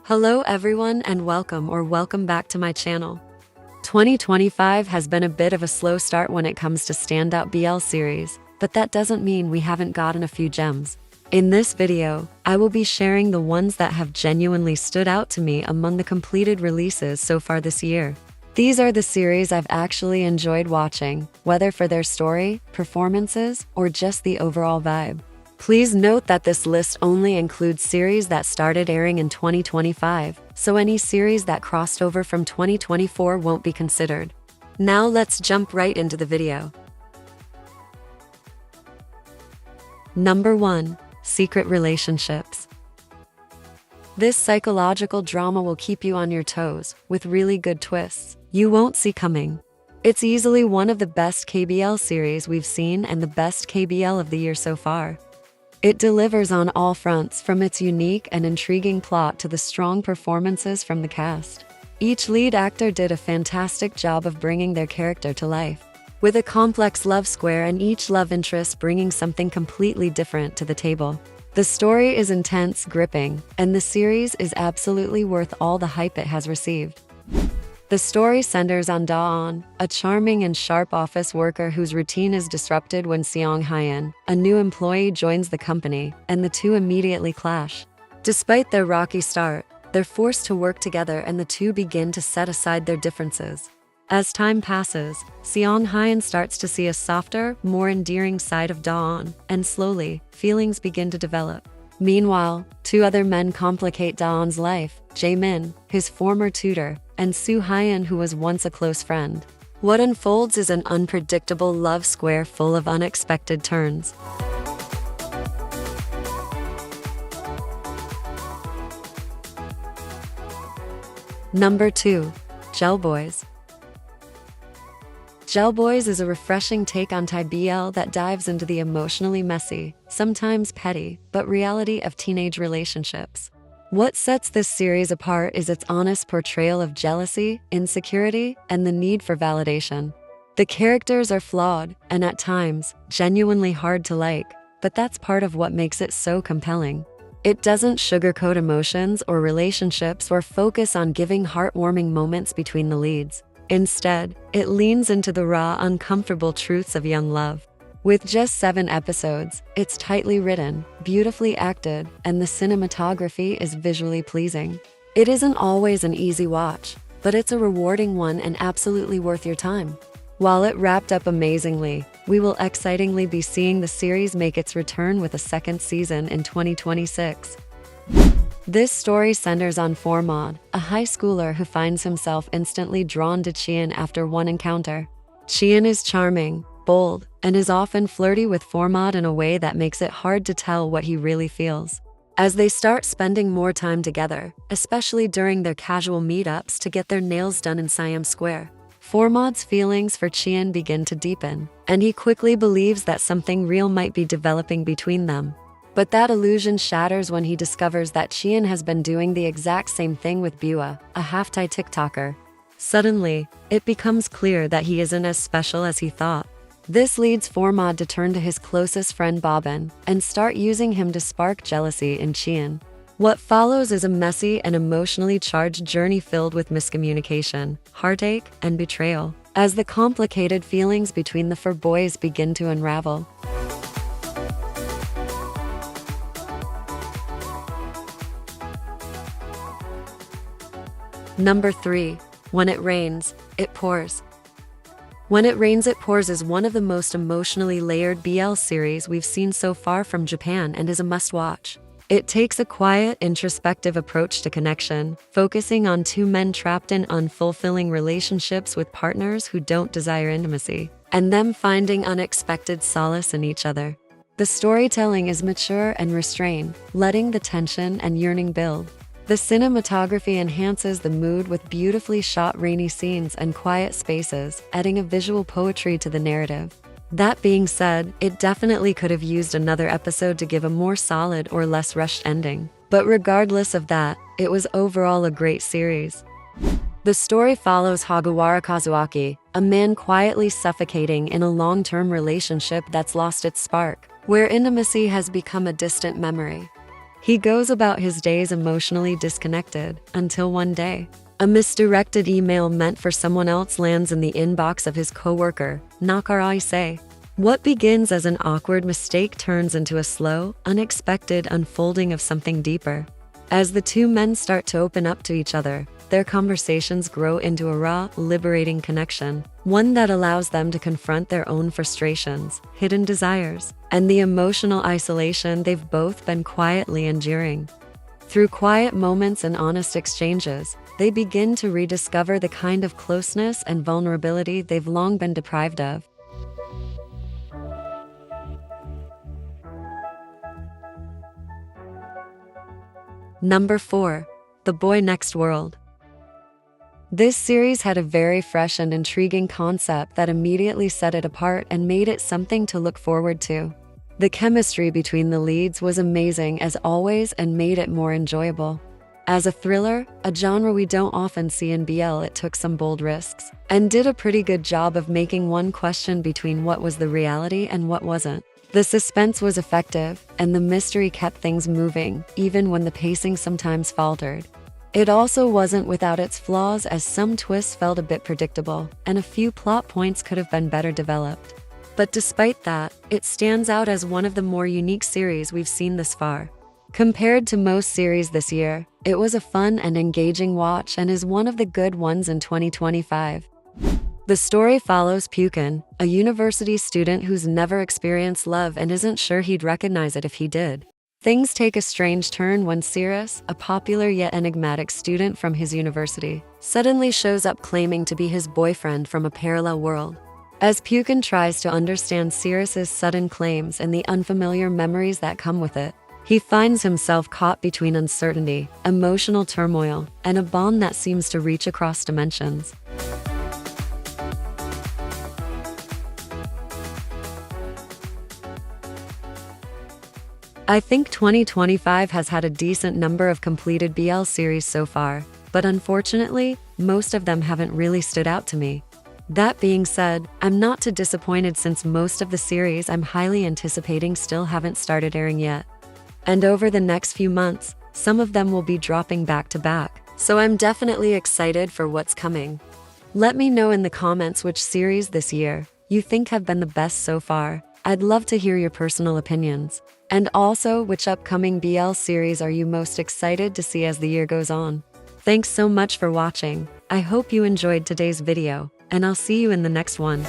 Hello everyone and welcome back to my channel. 2025 has been a bit of a slow start when it comes to standout BL series, but that doesn't mean we haven't gotten a few gems. In this video, I will be sharing the ones that have genuinely stood out to me among the completed releases so far this year. These are the series I've actually enjoyed watching, whether for their story, performances, or just the overall vibe. Please note that this list only includes series that started airing in 2025, so any series that crossed over from 2024 won't be considered. Now let's jump right into the video. Number 1. Secret Relationships. This psychological drama will keep you on your toes, with really good twists you won't see coming. It's easily one of the best KBL series we've seen and the best KBL of the year so far. It delivers on all fronts, from its unique and intriguing plot to the strong performances from the cast. Each lead actor did a fantastic job of bringing their character to life, with a complex love square and each love interest bringing something completely different to the table. The story is intense, gripping, and the series is absolutely worth all the hype it has received. The story centers on Da-on, a charming and sharp office worker whose routine is disrupted when Seong-hyeon, a new employee, joins the company, and the two immediately clash. Despite their rocky start, they're forced to work together and the two begin to set aside their differences. As time passes, Seong-hyeon starts to see a softer, more endearing side of Da-on, and slowly, feelings begin to develop. Meanwhile, two other men complicate Da-on's life: Jae-min, his former tutor, and Soo-hyeon, who was once a close friend. What unfolds is an unpredictable love square full of unexpected turns. Number 2. Jel Boys. Jel Boys is a refreshing take on Thai BL that dives into the emotionally messy, sometimes petty, but reality of teenage relationships. What sets this series apart is its honest portrayal of jealousy, insecurity, and the need for validation. The characters are flawed, and at times, genuinely hard to like, but that's part of what makes it so compelling. It doesn't sugarcoat emotions or relationships or focus on giving heartwarming moments between the leads. Instead, it leans into the raw, uncomfortable truths of young love. With just 7 episodes, it's tightly written, beautifully acted, and the cinematography is visually pleasing. It isn't always an easy watch, but it's a rewarding one and absolutely worth your time. While it wrapped up amazingly, we will excitingly be seeing the series make its return with a second season in 2026. This story centers on Formod, a high schooler who finds himself instantly drawn to Chien after one encounter. Chien is charming, bold, and is often flirty with Formod in a way that makes it hard to tell what he really feels. As they start spending more time together, especially during their casual meetups to get their nails done in Siam Square, Formod's feelings for Chien begin to deepen, and he quickly believes that something real might be developing between them. But that illusion shatters when he discovers that Chien has been doing the exact same thing with Bua, a half-Thai TikToker. Suddenly, it becomes clear that he isn't as special as he thought. This leads Formod to turn to his closest friend Bobbin and start using him to spark jealousy in Chien. What follows is a messy and emotionally charged journey filled with miscommunication, heartache, and betrayal, as the complicated feelings between the four boys begin to unravel. Number 3. When It Rains, It Pours. When It Rains, It Pours is one of the most emotionally layered BL series we've seen so far from Japan and is a must-watch. It takes a quiet, introspective approach to connection, focusing on two men trapped in unfulfilling relationships with partners who don't desire intimacy, and them finding unexpected solace in each other. The storytelling is mature and restrained, letting the tension and yearning build. The cinematography enhances the mood with beautifully shot rainy scenes and quiet spaces, adding a visual poetry to the narrative. That being said, it definitely could have used another episode to give a more solid or less rushed ending. But regardless of that, it was overall a great series. The story follows Hagawara Kazuaki, a man quietly suffocating in a long-term relationship that's lost its spark, where intimacy has become a distant memory. He goes about his days emotionally disconnected until one day, a misdirected email meant for someone else lands in the inbox of his coworker, Nakaraise. What begins as an awkward mistake turns into a slow, unexpected unfolding of something deeper. As the two men start to open up to each other, their conversations grow into a raw, liberating connection, one that allows them to confront their own frustrations, hidden desires, and the emotional isolation they've both been quietly enduring. Through quiet moments and honest exchanges, they begin to rediscover the kind of closeness and vulnerability they've long been deprived of. Number 4. The Boy Next World. This series had a very fresh and intriguing concept that immediately set it apart and made it something to look forward to. The chemistry between the leads was amazing as always and made it more enjoyable. As a thriller, a genre we don't often see in BL, it took some bold risks and did a pretty good job of making one question between what was the reality and what wasn't. The suspense was effective, and the mystery kept things moving, even when the pacing sometimes faltered. It also wasn't without its flaws, as some twists felt a bit predictable, and a few plot points could have been better developed. But despite that, it stands out as one of the more unique series we've seen thus far. Compared to most series this year, it was a fun and engaging watch and is one of the good ones in 2025. The story follows Pukin, a university student who's never experienced love and isn't sure he'd recognize it if he did. Things take a strange turn when Cyrus, a popular yet enigmatic student from his university, suddenly shows up claiming to be his boyfriend from a parallel world. As Pukin tries to understand Cyrus's sudden claims and the unfamiliar memories that come with it, he finds himself caught between uncertainty, emotional turmoil, and a bond that seems to reach across dimensions. I think 2025 has had a decent number of completed BL series so far, but unfortunately, most of them haven't really stood out to me. That being said, I'm not too disappointed since most of the series I'm highly anticipating still haven't started airing yet. And over the next few months, some of them will be dropping back to back, so I'm definitely excited for what's coming. Let me know in the comments which series this year you think have been the best so far. I'd love to hear your personal opinions. And also, which upcoming BL series are you most excited to see as the year goes on? Thanks so much for watching. I hope you enjoyed today's video, and I'll see you in the next one.